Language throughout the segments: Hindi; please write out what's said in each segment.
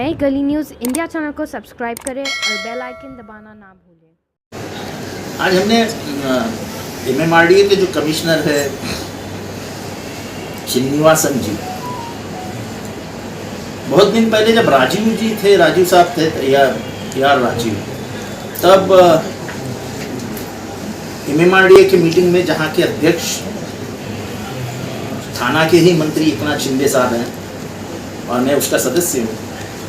नई गली न्यूज़ इंडिया चैनल को सब्सक्राइब करें और बेल आइकन दबाना ना भूलें। आज हमने MMRDA के जो कमिश्नर है श्रीनिवासन जी, बहुत दिन पहले जब राजीव जी थे, राजीव साहब थे यार राजीव, तब MMRDA की मीटिंग में जहाँ के अध्यक्ष थाना के ही मंत्री एकनाथ शिंदे साहब हैं और मैं उसका सदस्य हूँ,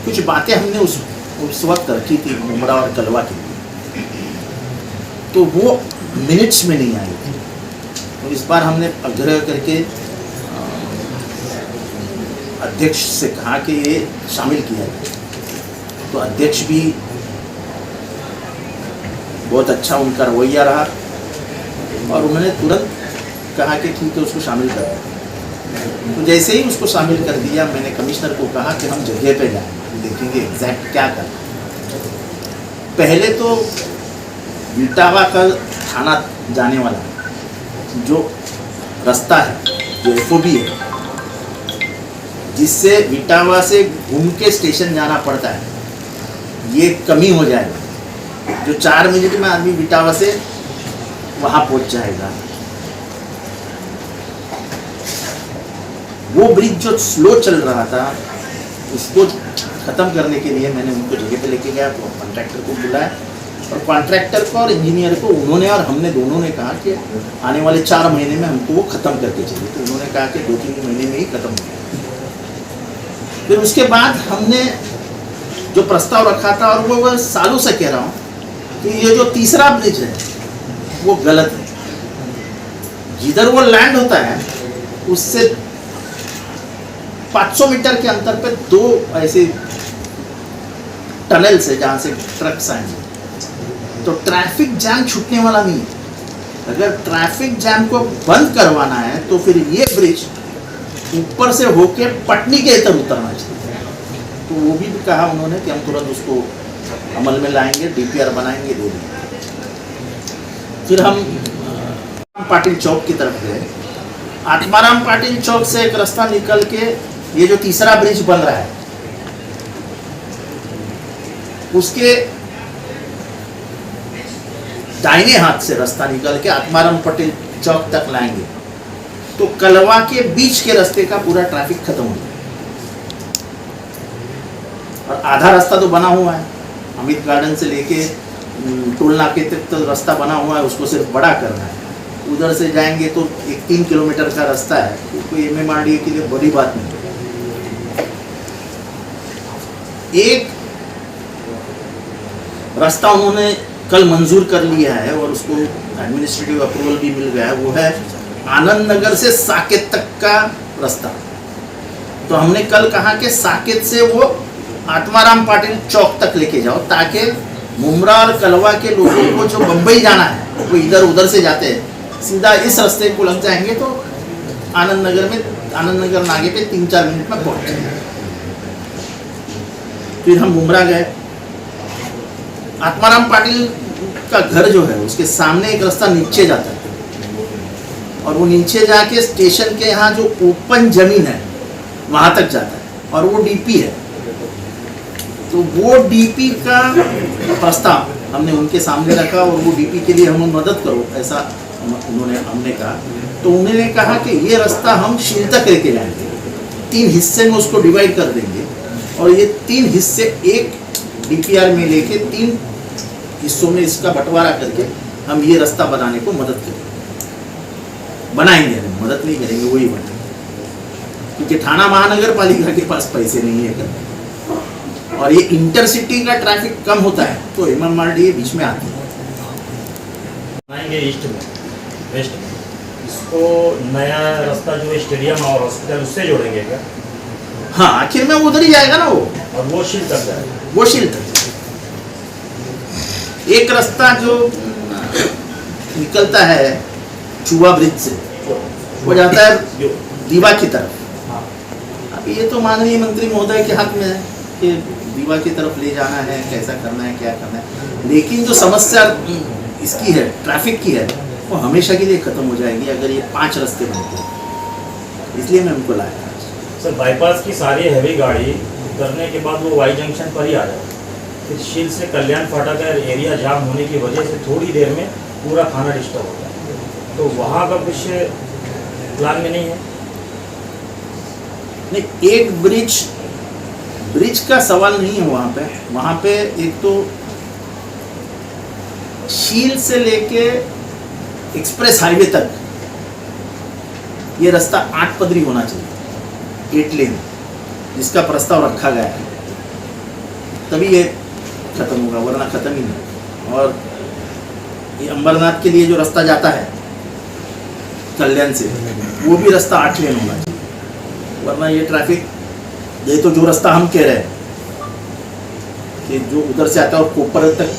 कुछ बातें हमने उस वक्त रखी थी मुमरा और कलवा की, तो वो मिनट्स में नहीं आई थी। तो इस बार हमने आग्रह करके अध्यक्ष से कहा कि ये शामिल किया जाए, तो अध्यक्ष भी बहुत अच्छा उनका रवैया रहा और उन्होंने तुरंत कहा कि ठीक है उसको शामिल कर दिया। तो जैसे ही उसको शामिल कर दिया, मैंने कमिश्नर को कहा कि हम जगह पे जाएं, देखेंगे एग्जैक्ट क्या करना। पहले तो इटावा का थाना जाने वाला जो रास्ता है, जो FOB है, जिससे इटावा से घूम के स्टेशन जाना पड़ता है, ये कमी हो जाएगा। जो 4 मिनट में आदमी इटावा से वहाँ पहुँच जाएगा। वो ब्रिज जो स्लो चल रहा था, उसको ख़त्म करने के लिए मैंने उनको जगह पे लेके गया, तो कॉन्ट्रैक्टर को बुलाया और कॉन्ट्रैक्टर को और इंजीनियर को उन्होंने और हमने दोनों ने कहा कि आने वाले 4 महीने में हमको वो ख़त्म करके चाहिए। तो उन्होंने कहा कि 2-3 महीने में ही ख़त्म हो गया। फिर उसके बाद हमने जो प्रस्ताव रखा था, और वो सालों से कह रहा हूँ कि ये जो तीसरा ब्रिज है वो गलत है। जिधर वो लैंड होता है उससे 500 मीटर के अंतर पे 2 ऐसे टनल्स है जहाँ से ट्रक्स आएंगे, तो ट्रैफिक जैम छूटने वाला नहीं है। अगर ट्रैफिक जैम को बंद करवाना है तो फिर ये ब्रिज ऊपर से होके पटनी के इधर उतरना चाहिए। तो वो भी कहा उन्होंने कि हम तुरंत उसको अमल में लाएंगे, DPR बनाएंगे, दे देंगे। फिर हम पाटिल चौक की तरफ गए। आत्माराम पाटिल चौक से एक रास्ता निकल के ये जो तीसरा ब्रिज बन रहा है, उसके दाहिने हाथ से रास्ता निकल के आत्माराम पाटिल चौक तक लाएंगे तो कलवा के बीच के रास्ते का पूरा ट्रैफिक खत्म हो जाएगा। और आधा रास्ता तो बना हुआ है, अमित गार्डन से लेके टोल नाके तक तो रास्ता बना हुआ है, उसको सिर्फ बड़ा करना है। उधर से जाएंगे तो एक 3 किलोमीटर का रास्ता है, तो कोई MMRDA के लिए बड़ी बात नहीं। एक रास्ता उन्होंने कल मंजूर कर लिया है और उसको एडमिनिस्ट्रेटिव अप्रूवल भी मिल गया है, वो है आनंद नगर से साकेत तक का रास्ता। तो हमने कल कहा कि साकेत से वो आत्माराम पाटिल चौक तक लेके जाओ, ताकि मुमरा और कलवा के लोगों को जो बम्बई जाना है वो इधर उधर से जाते हैं, सीधा इस रास्ते को लग जाएंगे तो आनंद नगर नाके पे 3-4 मिनट में पहुंच जाएंगे। फिर हम मुमरा गए। आत्माराम पाटिल का घर जो है उसके सामने एक रास्ता नीचे जाता है और वो नीचे जाके स्टेशन के यहाँ जो ओपन जमीन है वहां तक जाता है और वो DP है। तो वो DP का प्रस्ताव हमने उनके सामने रखा और वो DP के लिए हमें मदद करो, ऐसा हमने कहा। तो उन्होंने कहा कि ये रास्ता हम शील तक लेके जाएंगे, 3 हिस्से में उसको डिवाइड कर देंगे और ये 3 हिस्से एक DPR में लेके 3 हिस्सों में इसका बंटवारा करके हम ये रास्ता बनाने को मदद बनाएंगे। मदद नहीं करेंगे, वही बनाएंगे, क्योंकि थाना महानगर पालिका के पास पैसे नहीं है करने। और ये इंटरसिटी का ट्रैफिक कम होता है तो MMRDA बीच में आती है। बनाएंगे ईस्ट में, वेस्ट में, इसको नया रास्ता जो स्टेडियम और हॉस्पिटल उससे जोड़ेंगे क्या? हाँ, आखिर में उधर ही जाएगा ना वो, और वो शील तक जाएगा। वो शील तक। एक रास्ता जो निकलता है चुवा ब्रिज से, वो जाता है दीवा की तरफ। अब ये तो माननीय मंत्री महोदय के हाथ में है कि दीवा की तरफ ले जाना है, कैसा करना है, क्या करना है। लेकिन जो समस्या इसकी है, ट्रैफिक की है, वो हमेशा के लिए खत्म हो जाएगी अगर ये 5 रास्ते बनते हैं। इसलिए मैं उनको लाया। सर बाईपास की सारी हैवी गाड़ी उतरने के बाद वो वाई जंक्शन पर ही आ जाती है, फिर शील से कल्याण फाटक एरिया जाम होने की वजह से थोड़ी देर में पूरा खाना डिस्टर्ब होता है, तो वहाँ का कुछ प्लान में नहीं है? नहीं, एक ब्रिज का सवाल नहीं है वहाँ पे एक तो शील से लेके एक्सप्रेस हाईवे तक ये रास्ता 8 पदरी होना चाहिए, 8 लेन, जिसका प्रस्ताव रखा गया है, तभी ये खत्म होगा, वरना खत्म ही नहीं। और ये अंबरनाथ के लिए जो रास्ता जाता है कल्याण से, वो भी रास्ता 8 लेन होना चाहिए, वरना ये ट्रैफिक, ये तो जो रास्ता हम कह रहे हैं कि जो उधर से आता है और कोपर तक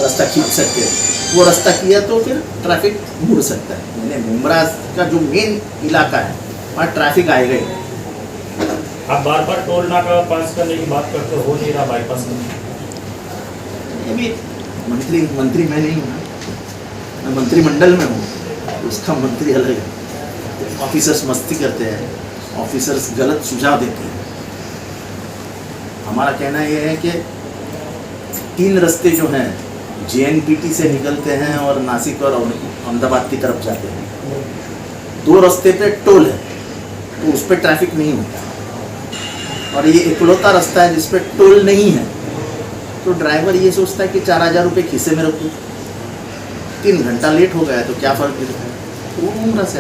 रास्ता खींच सकते हैं, वो रास्ता किया तो फिर ट्रैफिक मुड़ सकता है। मैंने मुमरा का जो मेन इलाका है वहाँ ट्रैफिक आएगा ही। आप बार बार टोल नाका पास करने की बात करते हो नहीं रहा बाईपास में? ये भी मंत्री मैं नहीं हूँ ना, मैं मंत्रिमंडल में हूँ, तो उसका मंत्री अलग है। ऑफिसर्स मस्ती करते हैं, ऑफिसर्स गलत सुझाव देते हैं। हमारा कहना यह है कि 3 रास्ते जो हैं JNPT से निकलते हैं और नासिक और अहमदाबाद की तरफ जाते हैं, 2 रास्ते पे टोल है, तो उस पर ट्रैफिक नहीं होता, और ये इकलौता रास्ता है जिस पे टोल नहीं है, तो ड्राइवर ये सोचता है कि 4000 रुपये खीसे में रखूँ, 3 घंटा लेट हो गया तो क्या फ़र्क पड़ता है, वो मुमरा से